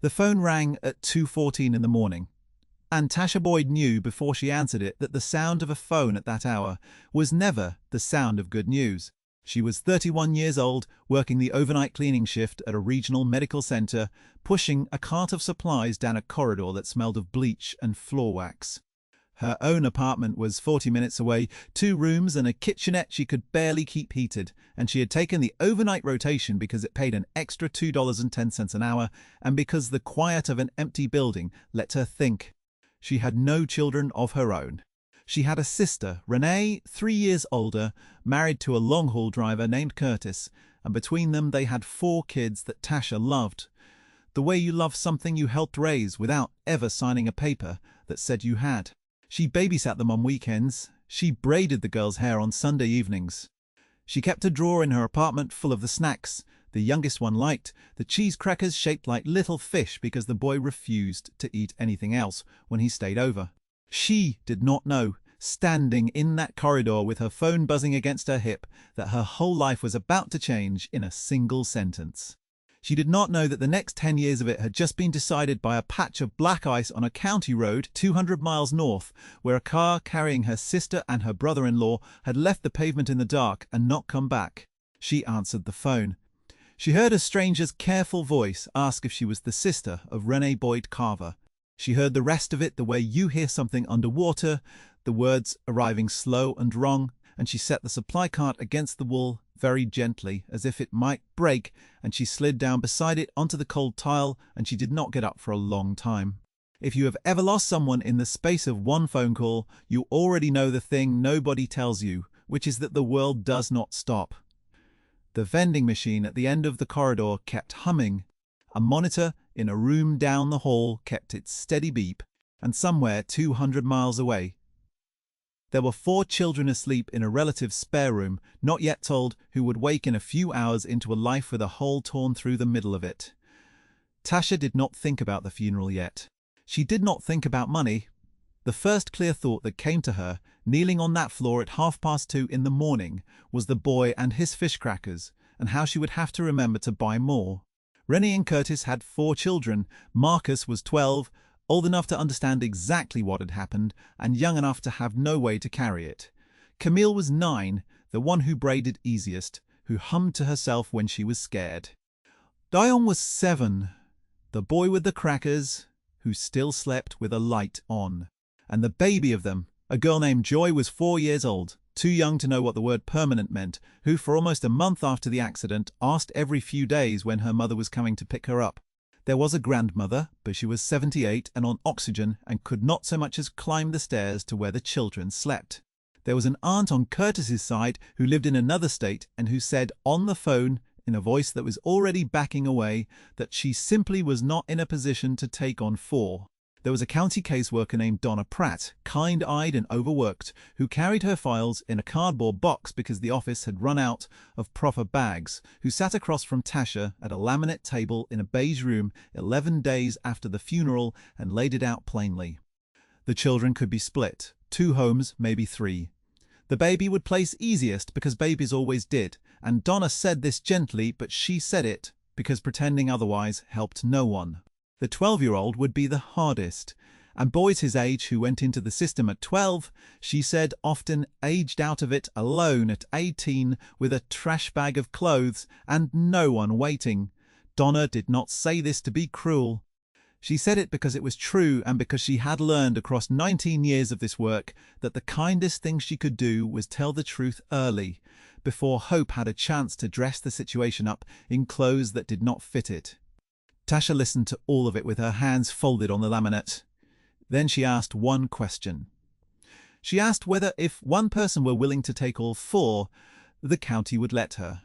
The phone rang at 2:14 in the morning, and Tasha Boyd knew before she answered it that the sound of a phone at that hour was never the sound of good news. She was 31 years old, working the overnight cleaning shift at a regional medical center, pushing a cart of supplies down a corridor that smelled of bleach and floor wax. Her own apartment was 40 minutes away, 2 rooms and a kitchenette she could barely keep heated, and she had taken the overnight rotation because it paid an extra $2.10 an hour and because the quiet of an empty building let her think. She had no children of her own. She had a sister, Renee, 3 years older, married to a long-haul driver named Curtis, and between them they had 4 kids that Tasha loved. The way you love something you helped raise without ever signing a paper that said you had. She babysat them on weekends. She braided the girls' hair on Sunday evenings. She kept a drawer in her apartment full of the snacks the youngest one liked, the cheese crackers shaped like little fish because the boy refused to eat anything else when he stayed over. She did not know, standing in that corridor with her phone buzzing against her hip, that her whole life was about to change in a single sentence. She did not know that the next 10 years of it had just been decided by a patch of black ice on a county road 200 miles north, where a car carrying her sister and her brother-in-law had left the pavement in the dark and not come back. She answered the phone. She heard a stranger's careful voice ask if she was the sister of Renee Boyd Carver. She heard the rest of it the way you hear something underwater, the words arriving slow and wrong, and she set the supply cart against the wall very gently, as if it might break, and she slid down beside it onto the cold tile, and she did not get up for a long time. If you have ever lost someone in the space of one phone call, you already know the thing nobody tells you, which is that the world does not stop. The vending machine at the end of the corridor kept humming. A monitor in a room down the hall kept its steady beep, and somewhere 200 miles away, there were 4 children asleep in a relative's spare room, not yet told, who would wake in a few hours into a life with a hole torn through the middle of it. Tasha did not think about the funeral yet. She did not think about money. The first clear thought that came to her, kneeling on that floor at 2:30 in the morning, was the boy and his fish crackers, and how she would have to remember to buy more. Renee and Curtis had 4 children. Marcus was 12, old enough to understand exactly what had happened, and young enough to have no way to carry it. Camille was 9, the one who braided easiest, who hummed to herself when she was scared. Dion was 7, the boy with the crackers, who still slept with a light on. And the baby of them, a girl named Joy, was 4 years old, too young to know what the word permanent meant, who for almost a month after the accident asked every few days when her mother was coming to pick her up. There was a grandmother, but she was 78 and on oxygen and could not so much as climb the stairs to where the children slept. There was an aunt on Curtis's side who lived in another state and who said on the phone, in a voice that was already backing away, that she simply was not in a position to take on 4. There was a county caseworker named Donna Pratt, kind-eyed and overworked, who carried her files in a cardboard box because the office had run out of proper bags, who sat across from Tasha at a laminate table in a beige room 11 days after the funeral and laid it out plainly. The children could be split, 2 homes, maybe 3. The baby would place easiest because babies always did, and Donna said this gently, but she said it because pretending otherwise helped no one. The 12-year-old would be the hardest, and boys his age who went into the system at 12, she said, often aged out of it alone at 18 with a trash bag of clothes and no one waiting. Donna did not say this to be cruel. She said it because it was true and because she had learned across 19 years of this work that the kindest thing she could do was tell the truth early, before Hope had a chance to dress the situation up in clothes that did not fit it. Tasha listened to all of it with her hands folded on the laminate. Then she asked one question. She asked whether if one person were willing to take all 4, the county would let her.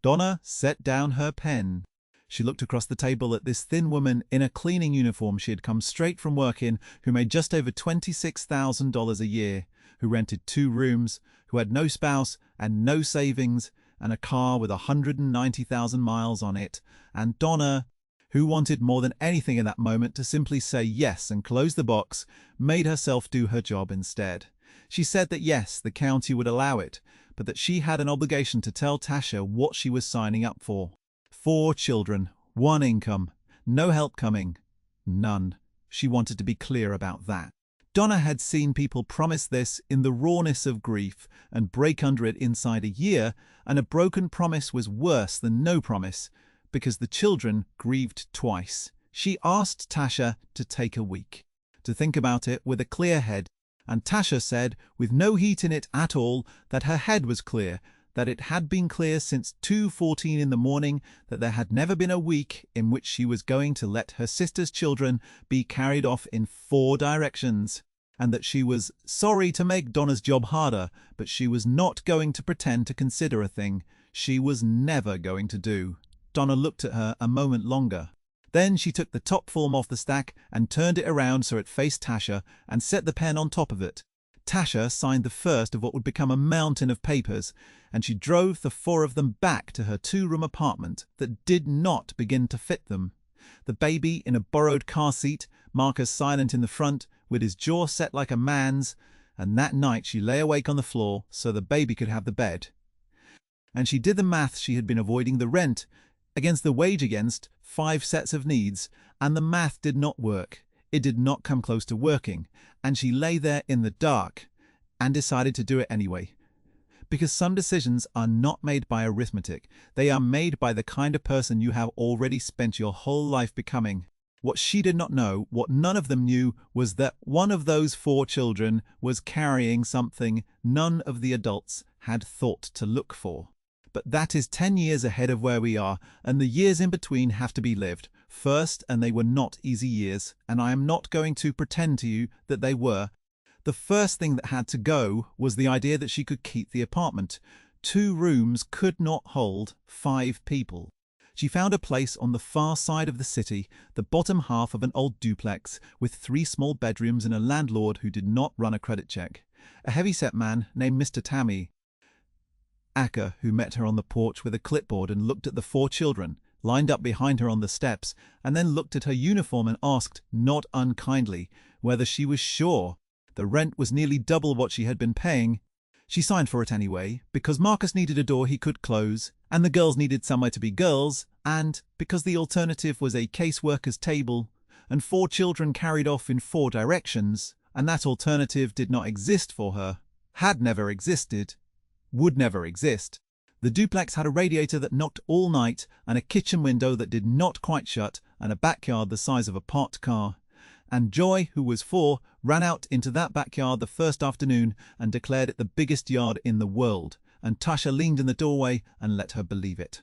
Donna set down her pen. She looked across the table at this thin woman in a cleaning uniform she had come straight from work in, who made just over $26,000 a year, who rented 2 rooms, who had no spouse and no savings, and a car with 190,000 miles on it, and Donna, who wanted more than anything in that moment to simply say yes and close the box, made herself do her job instead. She said that yes, the county would allow it, but that she had an obligation to tell Tasha what she was signing up for. 4 children, 1 income, No help coming. None. She wanted to be clear about that. Donna had seen people promise this in the rawness of grief and break under it inside a year, and a broken promise was worse than no promise, because the children grieved twice. She asked Tasha to take a week, to think about it with a clear head, and Tasha said, with no heat in it at all, that her head was clear, that it had been clear since 2:14 in the morning, that there had never been a week in which she was going to let her sister's children be carried off in 4 directions, and that she was sorry to make Donna's job harder, but she was not going to pretend to consider a thing she was never going to do. Donna looked at her a moment longer. Then she took the top form off the stack and turned it around so it faced Tasha and set the pen on top of it. Tasha signed the first of what would become a mountain of papers, and she drove the 4 of them back to her 2-room apartment that did not begin to fit them. The baby in a borrowed car seat, Marcus silent in the front, with his jaw set like a man's, and that night she lay awake on the floor so the baby could have the bed. And she did the math she had been avoiding, the rent against the wage against 5 sets of needs, and the math did not work. It did not come close to working, and she lay there in the dark and decided to do it anyway. Because some decisions are not made by arithmetic, they are made by the kind of person you have already spent your whole life becoming. What she did not know, what none of them knew, was that one of those 4 children was carrying something none of the adults had thought to look for. But that is 10 years ahead of where we are, and the years in between have to be lived first, and they were not easy years, and I am not going to pretend to you that they were. The first thing that had to go was the idea that she could keep the apartment. 2 rooms could not hold 5 people. She found a place on the far side of the city, the bottom half of an old duplex, with 3 small bedrooms and a landlord who did not run a credit check. A heavy-set man named Mr. Tammy Acker, who met her on the porch with a clipboard and looked at the 4 children, lined up behind her on the steps, and then looked at her uniform and asked, not unkindly, whether she was sure. The rent was nearly double what she had been paying. She signed for it anyway, because Marcus needed a door he could close, and the girls needed somewhere to be girls, and because the alternative was a caseworker's table, and 4 children carried off in 4 directions, and that alternative did not exist for her, had never existed, would never exist. The duplex had a radiator that knocked all night, and a kitchen window that did not quite shut, and a backyard the size of a parked car. And Joy, who was 4, ran out into that backyard the first afternoon and declared it the biggest yard in the world, and Tasha leaned in the doorway and let her believe it.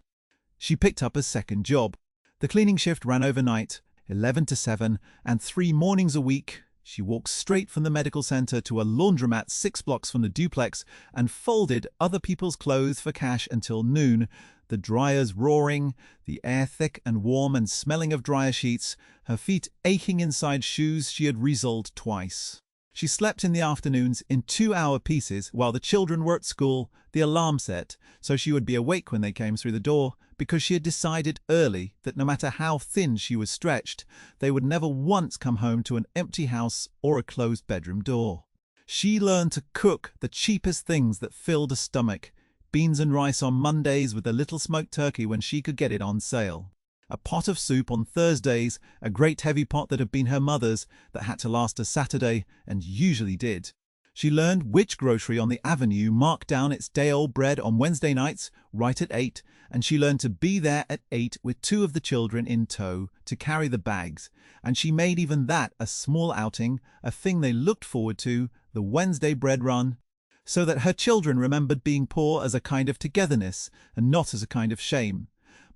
She picked up a second job. The cleaning shift ran overnight, 11 to 7, and 3 mornings a week. She walked straight from the medical center to a laundromat 6 blocks from the duplex and folded other people's clothes for cash until noon, the dryers roaring, the air thick and warm and smelling of dryer sheets, her feet aching inside shoes she had resoled twice. She slept in the afternoons in 2-hour pieces while the children were at school, the alarm set, so she would be awake when they came through the door, because she had decided early that no matter how thin she was stretched, they would never once come home to an empty house or a closed bedroom door. She learned to cook the cheapest things that filled a stomach, beans and rice on Mondays with a little smoked turkey when she could get it on sale. A pot of soup on Thursdays, a great heavy pot that had been her mother's that had to last a Saturday, and usually did. She learned which grocery on the avenue marked down its day-old bread on Wednesday nights, right at 8, and she learned to be there at 8 with 2 of the children in tow to carry the bags, and she made even that a small outing, a thing they looked forward to, the Wednesday bread run, so that her children remembered being poor as a kind of togetherness and not as a kind of shame.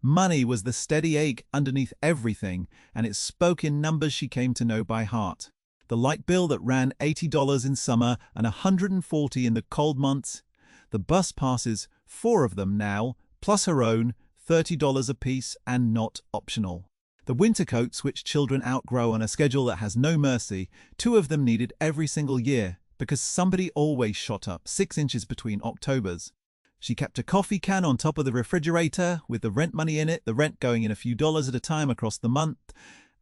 Money was the steady ache underneath everything, and it spoke in numbers she came to know by heart. The light bill that ran $80 in summer and $140 in the cold months. The bus passes, 4 of them now, plus her own, $30 apiece and not optional. The winter coats which children outgrow on a schedule that has no mercy, 2 of them needed every single year, because somebody always shot up 6 inches between Octobers. She kept a coffee can on top of the refrigerator with the rent money in it, the rent going in a few dollars at a time across the month,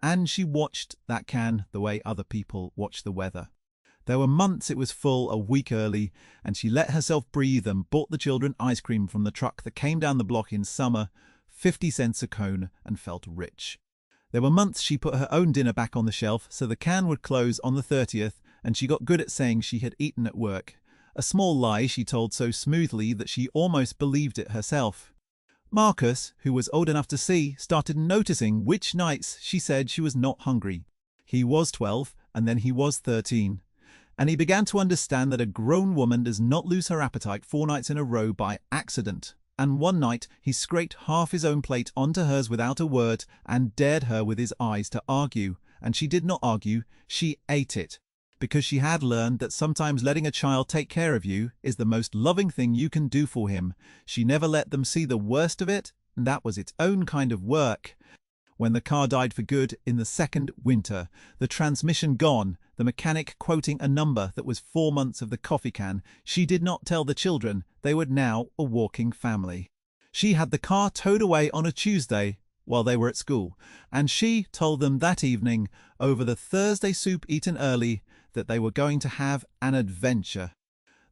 and she watched that can the way other people watch the weather. There were months it was full a week early, and she let herself breathe and bought the children ice cream from the truck that came down the block in summer, 50 cents a cone, and felt rich. There were months she put her own dinner back on the shelf so the can would close on the 30th, and she got good at saying she had eaten at work. A small lie she told so smoothly that she almost believed it herself. Marcus, who was old enough to see, started noticing which nights she said she was not hungry. He was 12, and then he was 13. And he began to understand that a grown woman does not lose her appetite 4 nights in a row by accident. And one night he scraped half his own plate onto hers without a word and dared her with his eyes to argue. And she did not argue, she ate it. Because she had learned that sometimes letting a child take care of you is the most loving thing you can do for him. She never let them see the worst of it, and that was its own kind of work. When the car died for good in the second winter, the transmission gone, the mechanic quoting a number that was 4 months of the coffee can, she did not tell the children they were now a walking family. She had the car towed away on a Tuesday while they were at school, and she told them that evening, over the Thursday soup eaten early, that they were going to have an adventure.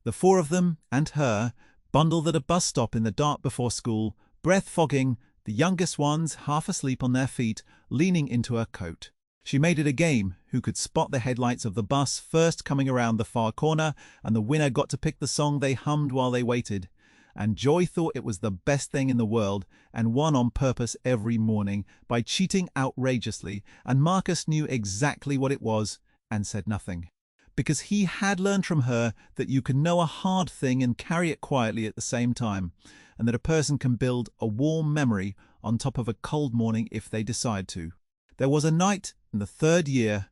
The 4 of them and her bundled at a bus stop in the dark before school, breath fogging, the youngest ones half asleep on their feet, leaning into her coat. She made it a game who could spot the headlights of the bus first coming around the far corner, and the winner got to pick the song they hummed while they waited. And Joy thought it was the best thing in the world and won on purpose every morning by cheating outrageously, and Marcus knew exactly what it was and said nothing. Because he had learned from her that you can know a hard thing and carry it quietly at the same time, and that a person can build a warm memory on top of a cold morning if they decide to. There was a night in the 3rd year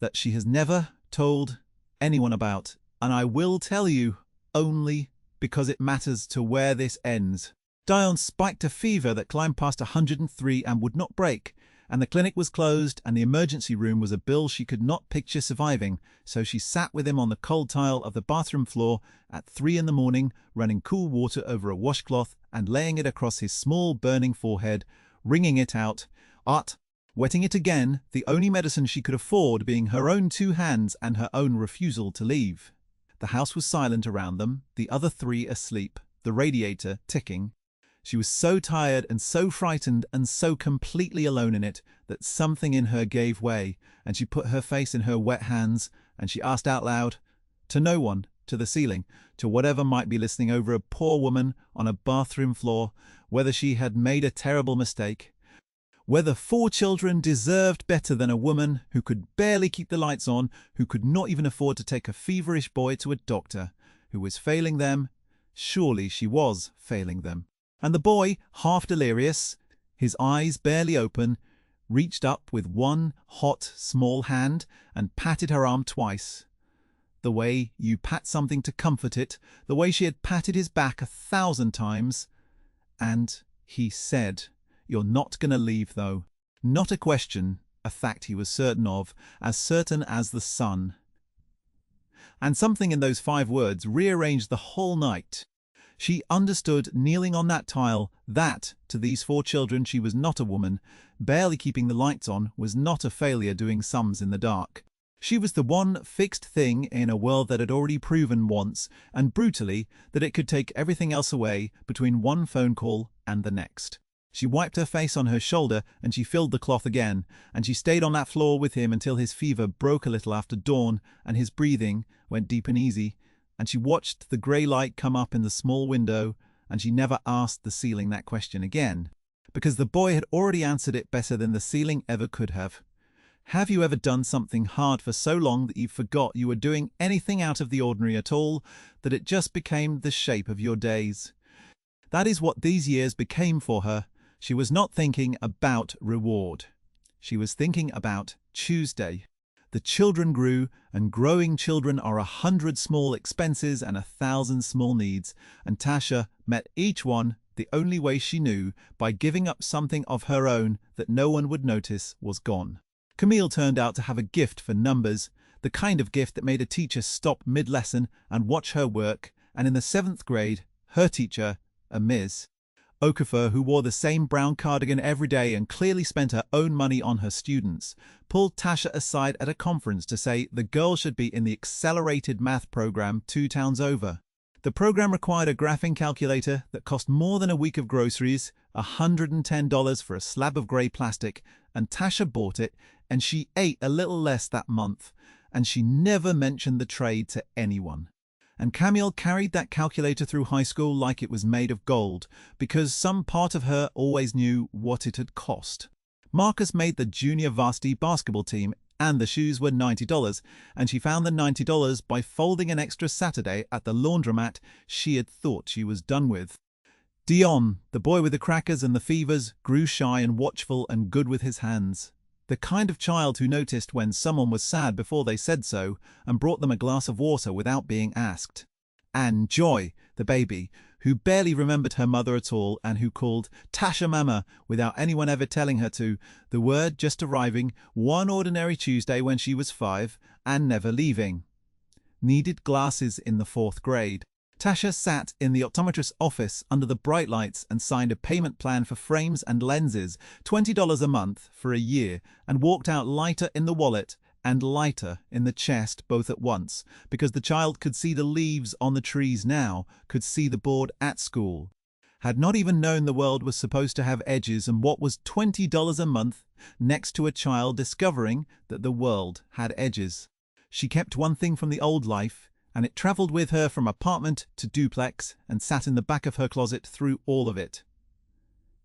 that she has never told anyone about, and I will tell you only because it matters to where this ends. Dion spiked a fever that climbed past 103 and would not break, and the clinic was closed, and the emergency room was a bill she could not picture surviving, so she sat with him on the cold tile of the bathroom floor at 3 in the morning, running cool water over a washcloth and laying it across his small burning forehead, wringing it out, wetting it again, the only medicine she could afford being her own 2 hands and her own refusal to leave. The house was silent around them, the other 3 asleep, the radiator ticking. She was so tired and so frightened and so completely alone in it that something in her gave way, and she put her face in her wet hands, and she asked out loud, to no one, to the ceiling, to whatever might be listening over a poor woman on a bathroom floor, whether she had made a terrible mistake, whether 4 children deserved better than a woman who could barely keep the lights on, who could not even afford to take a feverish boy to a doctor, who was failing them. Surely she was failing them. And the boy, half delirious, his eyes barely open, reached up with one hot, small hand and patted her arm twice. The way you pat something to comfort it, the way she had patted his back 1,000 times. And he said, "You're not going to leave, though." Not a question, a fact he was certain of, as certain as the sun. And something in those 5 words rearranged the whole night. She understood, kneeling on that tile, that, to these 4 children, she was not a woman. Barely keeping the lights on was not a failure doing sums in the dark. She was the one fixed thing in a world that had already proven once, and brutally, that it could take everything else away between one phone call and the next. She wiped her face on her shoulder, and she filled the cloth again, and she stayed on that floor with him until his fever broke a little after dawn, and his breathing went deep and easy. And she watched the grey light come up in the small window, and she never asked the ceiling that question again, because the boy had already answered it better than the ceiling ever could have. Have you ever done something hard for so long that you forgot you were doing anything out of the ordinary at all, that it just became the shape of your days? That is what these years became for her. She was not thinking about reward. She was thinking about Tuesday. The children grew, and growing children are 100 small expenses and 1,000 small needs, and Tasha met each one the only way she knew, by giving up something of her own that no one would notice was gone. Camille turned out to have a gift for numbers, the kind of gift that made a teacher stop mid-lesson and watch her work, and in the 7th grade, her teacher, a Ms. Okafor, who wore the same brown cardigan every day and clearly spent her own money on her students, pulled Tasha aside at a conference to say the girl should be in the accelerated math program 2 towns over. The program required a graphing calculator that cost more than a week of groceries, $110 for a slab of grey plastic, and Tasha bought it, and she ate a little less that month, and she never mentioned the trade to anyone. And Camille carried that calculator through high school like it was made of gold, because some part of her always knew what it had cost. Marcus made the junior varsity basketball team, and the shoes were $90, and she found the $90 by folding an extra Saturday at the laundromat she had thought she was done with. Dion, the boy with the crackers and the fevers, grew shy and watchful and good with his hands. The kind of child who noticed when someone was sad before they said so and brought them a glass of water without being asked. And Joy, the baby, who barely remembered her mother at all and who called Tasha Mama without anyone ever telling her to, the word just arriving one ordinary Tuesday when she was 5 and never leaving. Needed glasses in the 4th grade. Tasha sat in the optometrist's office under the bright lights and signed a payment plan for frames and lenses, $20 a month for a year, and walked out lighter in the wallet and lighter in the chest both at once, because the child could see the leaves on the trees now, could see the board at school. Had not even known the world was supposed to have edges, and what was $20 a month next to a child discovering that the world had edges. She kept one thing from the old life, and it travelled with her from apartment to duplex and sat in the back of her closet through all of it.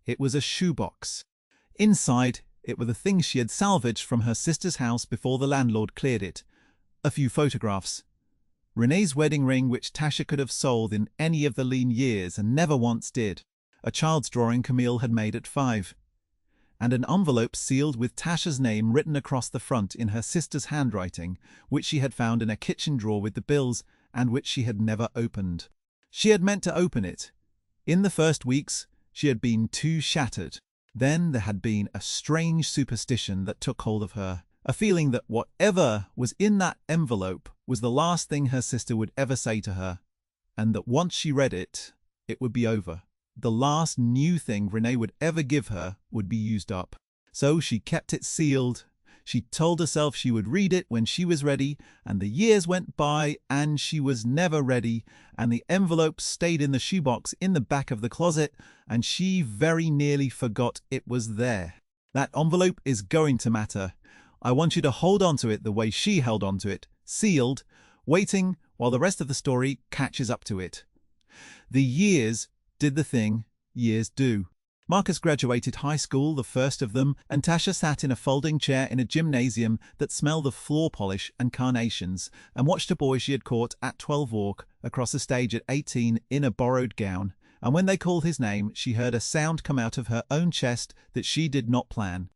It was a shoebox. Inside, it were the things she had salvaged from her sister's house before the landlord cleared it. A few photographs. Renee's wedding ring, which Tasha could have sold in any of the lean years and never once did. A child's drawing Camille had made at 5. And an envelope sealed with Tasha's name written across the front in her sister's handwriting, which she had found in a kitchen drawer with the bills and which she had never opened. She had meant to open it. In the first weeks, she had been too shattered. Then there had been a strange superstition that took hold of her, a feeling that whatever was in that envelope was the last thing her sister would ever say to her, and that once she read it, it would be over. The last new thing Renee would ever give her would be used up. So she kept it sealed. She told herself she would read it when she was ready, and the years went by and she was never ready, and the envelope stayed in the shoebox in the back of the closet, and she very nearly forgot it was there. That envelope is going to matter. I want you to hold on to it the way she held on to it, sealed, waiting while the rest of the story catches up to it. The years did the thing years do. Marcus graduated high school, the first of them, and Tasha sat in a folding chair in a gymnasium that smelled of floor polish and carnations, and watched a boy she had caught at 12 walk across the stage at 18 in a borrowed gown, and when they called his name, she heard a sound come out of her own chest that she did not plan.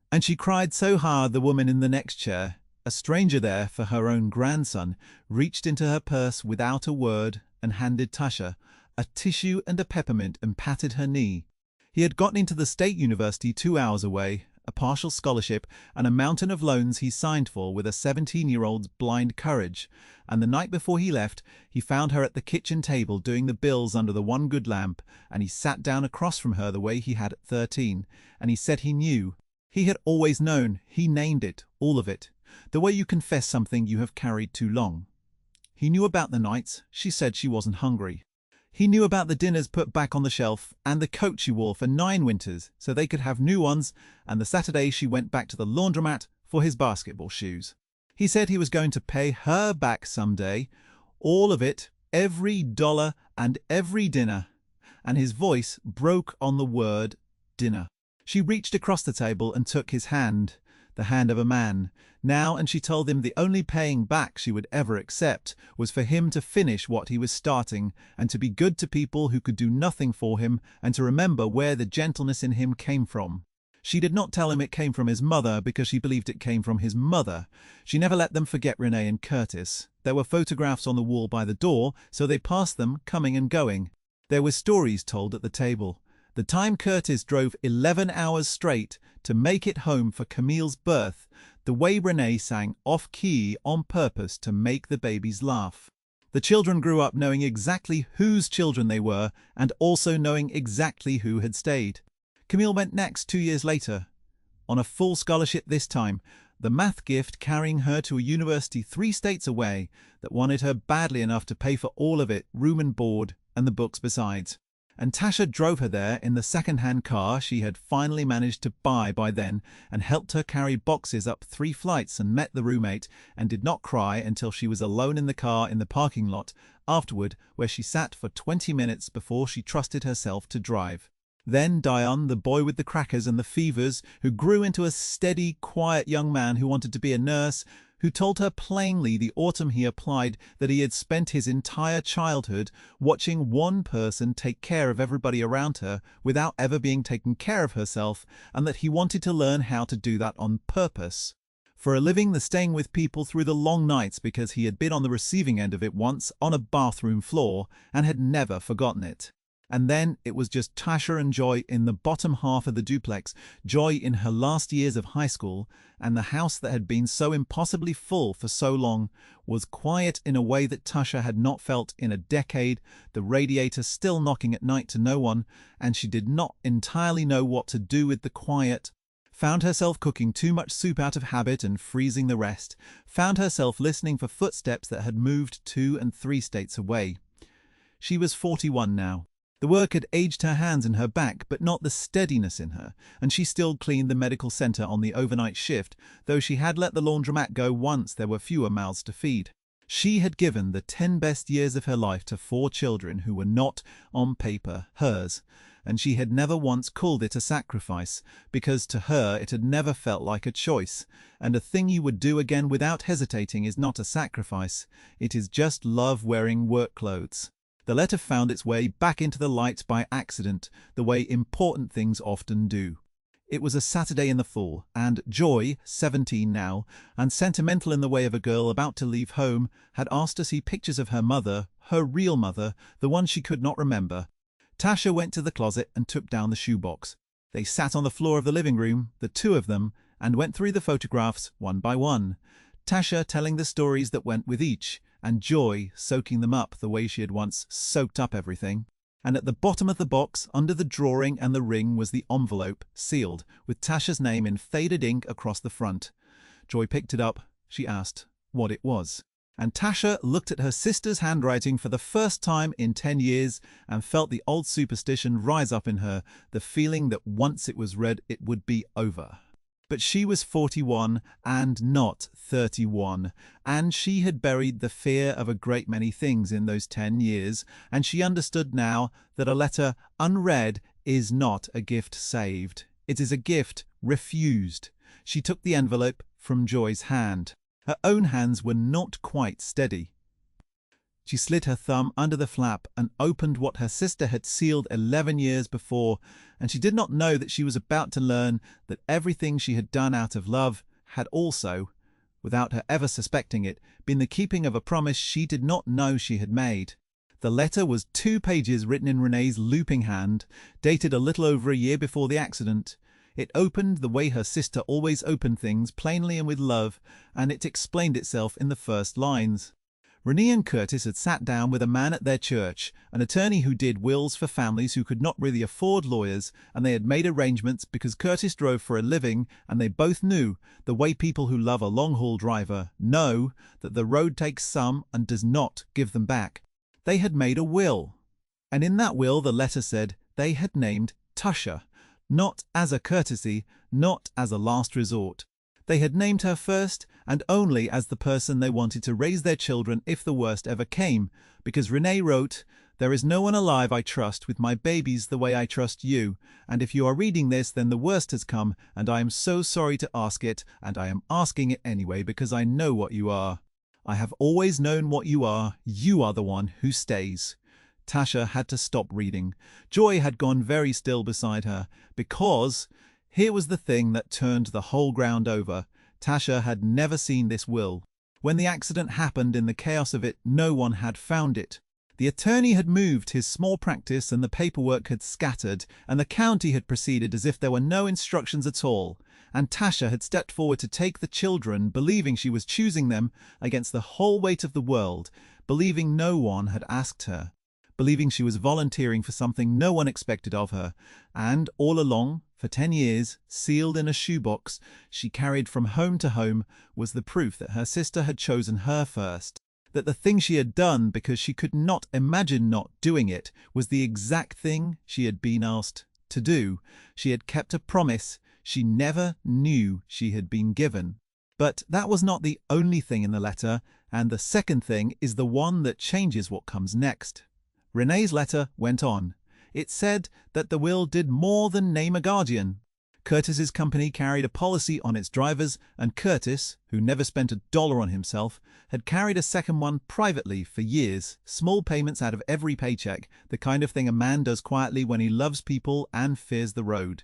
And she cried so hard the woman in the next chair, a stranger there for her own grandson, reached into her purse without a word and handed Tasha a tissue and a peppermint and patted her knee. He had gotten into the state university 2 hours away, a partial scholarship, and a mountain of loans he signed for with a 17-year-old's blind courage, and the night before he left, he found her at the kitchen table doing the bills under the one good lamp, and he sat down across from her the way he had at 13, and he said he knew. He had always known. He named it, all of it, the way you confess something you have carried too long. He knew about the nights she said she wasn't hungry. He knew about the dinners put back on the shelf and the coat she wore for 9 winters so they could have new ones, and the Saturday she went back to the laundromat for his basketball shoes. He said he was going to pay her back someday, all of it, every dollar and every dinner, and his voice broke on the word dinner. She reached across the table and took his hand, the hand of a man, now, and she told him the only paying back she would ever accept was for him to finish what he was starting, and to be good to people who could do nothing for him, and to remember where the gentleness in him came from. She did not tell him it came from his mother because she believed it came from his mother. She never let them forget Renee and Curtis. There were photographs on the wall by the door, so they passed them, coming and going. There were stories told at the table. The time Curtis drove 11 hours straight to make it home for Camille's birth, the way Renee sang off-key on purpose to make the babies laugh. The children grew up knowing exactly whose children they were and also knowing exactly who had stayed. Camille went next 2 years later, on a full scholarship this time, the math gift carrying her to a university 3 states away that wanted her badly enough to pay for all of it, room and board, and the books besides. And Tasha drove her there in the second-hand car she had finally managed to buy by then, and helped her carry boxes up 3 flights and met the roommate, and did not cry until she was alone in the car in the parking lot afterward, where she sat for 20 minutes before she trusted herself to drive. Then Dion, the boy with the crackers and the fevers, who grew into a steady, quiet young man who wanted to be a nurse, who told her plainly the autumn he applied that he had spent his entire childhood watching one person take care of everybody around her without ever being taken care of herself, and that he wanted to learn how to do that on purpose. For a living, the staying with people through the long nights because he had been on the receiving end of it once on a bathroom floor and had never forgotten it. And then it was just Tasha and Joy in the bottom half of the duplex, Joy in her last years of high school, and the house that had been so impossibly full for so long was quiet in a way that Tasha had not felt in a decade, the radiator still knocking at night to no one, and she did not entirely know what to do with the quiet. Found herself cooking too much soup out of habit and freezing the rest. Found herself listening for footsteps that had moved 2 and 3 states away. She was 41 now. The work had aged her hands and her back, but not the steadiness in her, and she still cleaned the medical center on the overnight shift, though she had let the laundromat go once there were fewer mouths to feed. She had given the 10 best years of her life to 4 children who were not, on paper, hers, and she had never once called it a sacrifice, because to her it had never felt like a choice, and a thing you would do again without hesitating is not a sacrifice, it is just love wearing work clothes. The letter found its way back into the light by accident, the way important things often do. It was a Saturday in the fall, and Joy, 17 now, and sentimental in the way of a girl about to leave home, had asked to see pictures of her mother, her real mother, the one she could not remember. Tasha went to the closet and took down the shoebox. They sat on the floor of the living room, the 2 of them, and went through the photographs one by one, Tasha telling the stories that went with each, and Joy soaking them up the way she had once soaked up everything. And at the bottom of the box, under the drawing and the ring, was the envelope, sealed, with Tasha's name in faded ink across the front. Joy picked it up. She asked what it was. And Tasha looked at her sister's handwriting for the first time in 10 years and felt the old superstition rise up in her, the feeling that once it was read it would be over. But she was 41 and not 31, and she had buried the fear of a great many things in those 10 years, and she understood now that a letter unread is not a gift saved. It is a gift refused. She took the envelope from Joy's hand. Her own hands were not quite steady. She slid her thumb under the flap and opened what her sister had sealed 11 years before, and she did not know that she was about to learn that everything she had done out of love had also, without her ever suspecting it, been the keeping of a promise she did not know she had made. The letter was 2 pages written in Renee's looping hand, dated a little over a year before the accident. It opened the way her sister always opened things, plainly and with love, and it explained itself in the first lines. Renee and Curtis had sat down with a man at their church, an attorney who did wills for families who could not really afford lawyers, and they had made arrangements because Curtis drove for a living, and they both knew, the way people who love a long-haul driver know, that the road takes some and does not give them back. They had made a will, and in that will the letter said they had named Tasha, not as a courtesy, not as a last resort. They had named her first and only as the person they wanted to raise their children if the worst ever came, because Renee wrote, "There is no one alive I trust with my babies the way I trust you, and if you are reading this then the worst has come, and I am so sorry to ask it, and I am asking it anyway because I know what you are. I have always known what you are the one who stays." Tasha had to stop reading. Joy had gone very still beside her, because here was the thing that turned the whole ground over. Tasha had never seen this will. When the accident happened, in the chaos of it, no one had found it. The attorney had moved his small practice and the paperwork had scattered, and the county had proceeded as if there were no instructions at all. And Tasha had stepped forward to take the children, believing she was choosing them against the whole weight of the world, believing no one had asked her, believing she was volunteering for something no one expected of her, and all along, For 10 years, sealed in a shoebox she carried from home to home, was the proof that her sister had chosen her first, that the thing she had done because she could not imagine not doing it was the exact thing she had been asked to do. She had kept a promise she never knew she had been given. But that was not the only thing in the letter, and the second thing is the one that changes what comes next. Renee's letter went on. It said that the will did more than name a guardian. Curtis's company carried a policy on its drivers, and Curtis, who never spent $1 on himself, had carried a second one privately for years, small payments out of every paycheck, the kind of thing a man does quietly when he loves people and fears the road.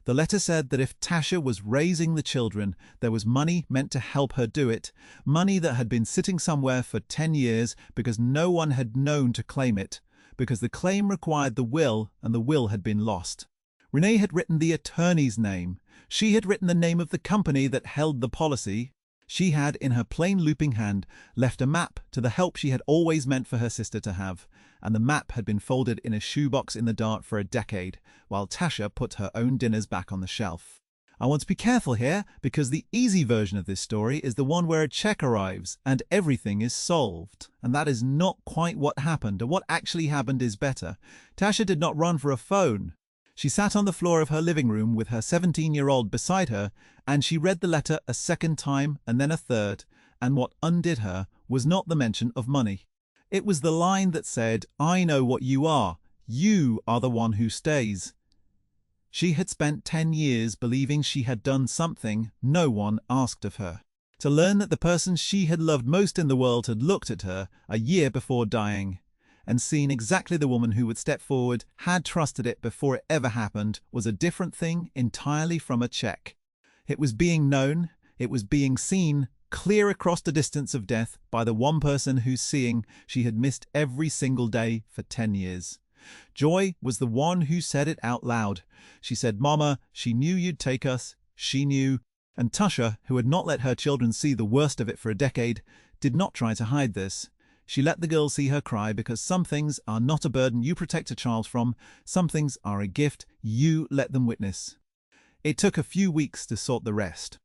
The letter said that if Tasha was raising the children, there was money meant to help her do it, money that had been sitting somewhere for 10 years because no one had known to claim it, because the claim required the will and the will had been lost. Renee had written the attorney's name. She had written the name of the company that held the policy. She had, in her plain looping hand, left a map to the help she had always meant for her sister to have, and the map had been folded in a shoebox in the dark for a decade, while Tasha put her own dinners back on the shelf. I want to be careful here, because the easy version of this story is the one where a check arrives and everything is solved. And that is not quite what happened, and what actually happened is better. Tasha did not run for a phone. She sat on the floor of her living room with her 17-year-old beside her, and she read the letter a second time and then a third, and what undid her was not the mention of money. It was the line that said, "I know what you are. You are the one who stays." She had spent 10 years believing she had done something no one asked of her. To learn that the person she had loved most in the world had looked at her a year before dying, and seen exactly the woman who would step forward, had trusted it before it ever happened, was a different thing entirely from a check. It was being known, it was being seen, clear across the distance of death by the one person whose seeing she had missed every single day for 10 years. Joy was the one who said it out loud. She said, "Mama, she knew you'd take us, she knew." And Tasha, who had not let her children see the worst of it for a decade, did not try to hide this. She let the girls see her cry, because some things are not a burden you protect a child from, some things are a gift you let them witness. It took a few weeks to sort the rest.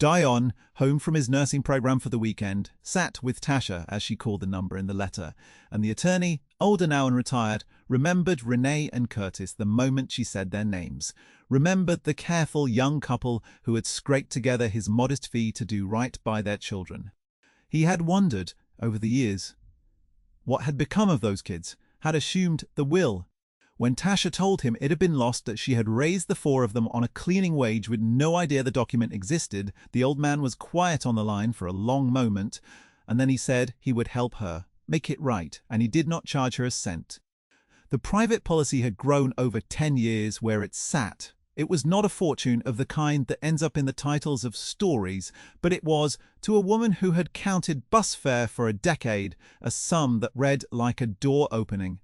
Dion, home from his nursing program for the weekend, sat with Tasha, as she called the number in the letter, and the attorney, older now and retired, remembered Renee and Curtis the moment she said their names, remembered the careful young couple who had scraped together his modest fee to do right by their children. He had wondered, over the years, what had become of those kids, had assumed the will. When Tasha told him it had been lost, that she had raised the 4 of them on a cleaning wage with no idea the document existed, the old man was quiet on the line for a long moment, and then he said he would help her, make it right, and he did not charge her a cent. The private policy had grown over 10 years where it sat. It was not a fortune of the kind that ends up in the titles of stories, but it was, to a woman who had counted bus fare for a decade, a sum that read like a door opening.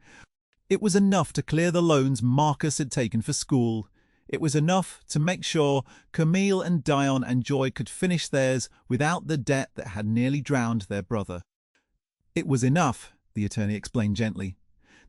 It was enough to clear the loans Marcus had taken for school. It was enough to make sure Camille and Dion and Joy could finish theirs without the debt that had nearly drowned their brother. It was enough, the attorney explained gently,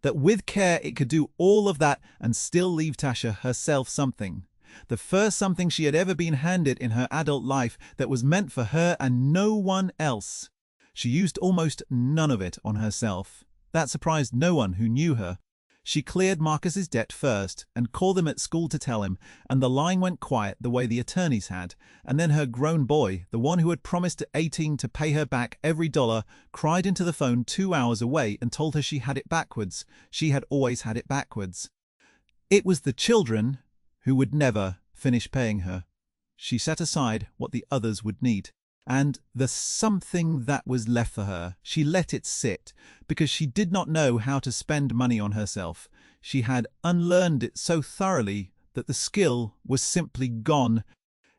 that with care it could do all of that and still leave Tasha herself something. The first something she had ever been handed in her adult life that was meant for her and no one else. She used almost none of it on herself. That surprised no one who knew her. She cleared Marcus's debt first and called him at school to tell him, and the line went quiet the way the attorneys had, and then her grown boy, the one who had promised at 18 to pay her back every dollar, cried into the phone 2 hours away and told her she had it backwards. She had always had it backwards. It was the children who would never finish paying her. She set aside what the others would need. And the something that was left for her, she let it sit, because she did not know how to spend money on herself. She had unlearned it so thoroughly that the skill was simply gone.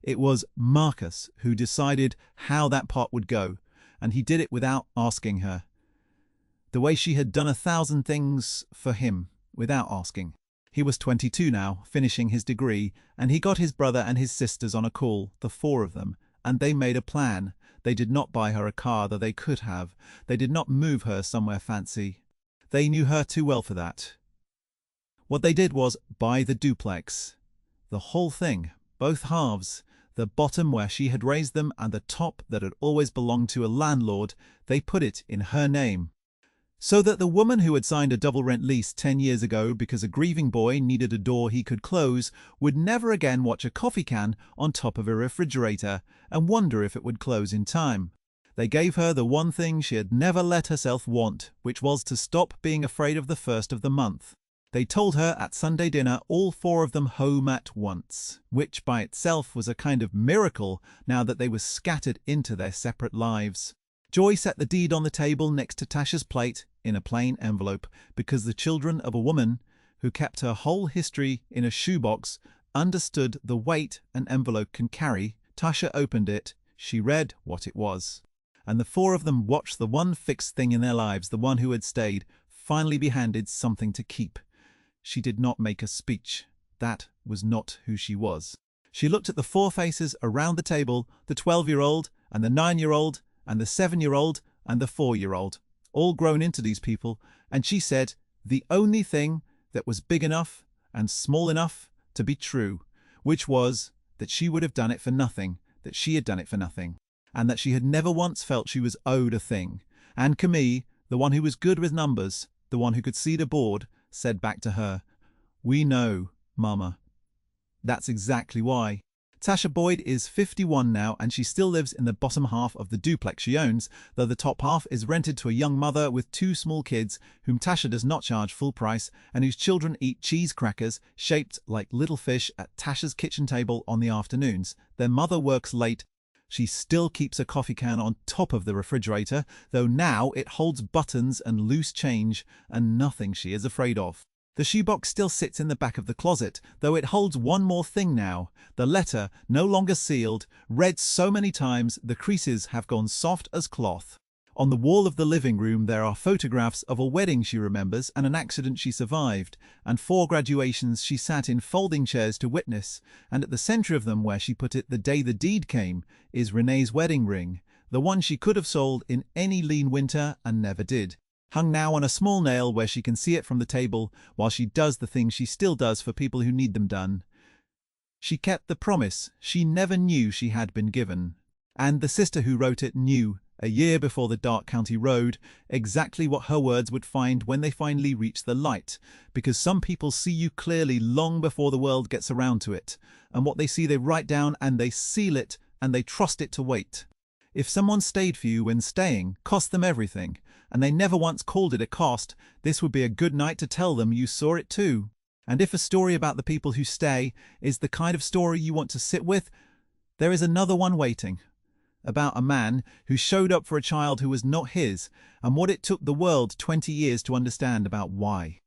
It was Marcus who decided how that pot would go, and he did it without asking her. The way she had done 1,000 things for him, without asking. He was 22 now, finishing his degree, and he got his brother and his sisters on a call, the 4 of them. And they made a plan. They did not buy her a car that they could have. They did not move her somewhere fancy. They knew her too well for that. What they did was buy the duplex. The whole thing, both halves, the bottom where she had raised them and the top that had always belonged to a landlord, they put it in her name. So that the woman who had signed a double rent lease 10 years ago because a grieving boy needed a door he could close would never again watch a coffee can on top of a refrigerator and wonder if it would close in time. They gave her the one thing she had never let herself want, which was to stop being afraid of the first of the month. They told her at Sunday dinner, all four of them home at once, which by itself was a kind of miracle now that they were scattered into their separate lives. Joy set the deed on the table next to Tasha's plate in a plain envelope because the children of a woman who kept her whole history in a shoebox understood the weight an envelope can carry. Tasha opened it. She read what it was. And the four of them watched the one fixed thing in their lives, the one who had stayed, finally be handed something to keep. She did not make a speech. That was not who she was. She looked at the four faces around the table, the 12-year-old and the 9-year-old and the 7-year-old and the 4-year-old, all grown into these people, and she said the only thing that was big enough and small enough to be true, which was that she would have done it for nothing, that she had done it for nothing, and that she had never once felt she was owed a thing. And Camille, the one who was good with numbers, the one who could see the board, said back to her, "We know, Mama. That's exactly why." Tasha Boyd is 51 now, and she still lives in the bottom half of the duplex she owns, though the top half is rented to a young mother with 2 small kids whom Tasha does not charge full price and whose children eat cheese crackers shaped like little fish at Tasha's kitchen table on the afternoons. Their mother works late. She still keeps a coffee can on top of the refrigerator, though now it holds buttons and loose change and nothing she is afraid of. The shoebox still sits in the back of the closet, though it holds one more thing now. The letter, no longer sealed, read so many times the creases have gone soft as cloth. On the wall of the living room there are photographs of a wedding she remembers and an accident she survived, and 4 graduations she sat in folding chairs to witness, and at the center of them, where she put it the day the deed came, is Renee's wedding ring, the one she could have sold in any lean winter and never did, hung now on a small nail where she can see it from the table while she does the things she still does for people who need them done. She kept the promise she never knew she had been given. And the sister who wrote it knew, a year before the dark county road, exactly what her words would find when they finally reach the light, because some people see you clearly long before the world gets around to it, and what they see they write down and they seal it and they trust it to wait. If someone stayed for you when staying cost them everything, and they never once called it a cost, this would be a good night to tell them you saw it too. And if a story about the people who stay is the kind of story you want to sit with, there is another one waiting. About a man who showed up for a child who was not his, and what it took the world 20 years to understand about why.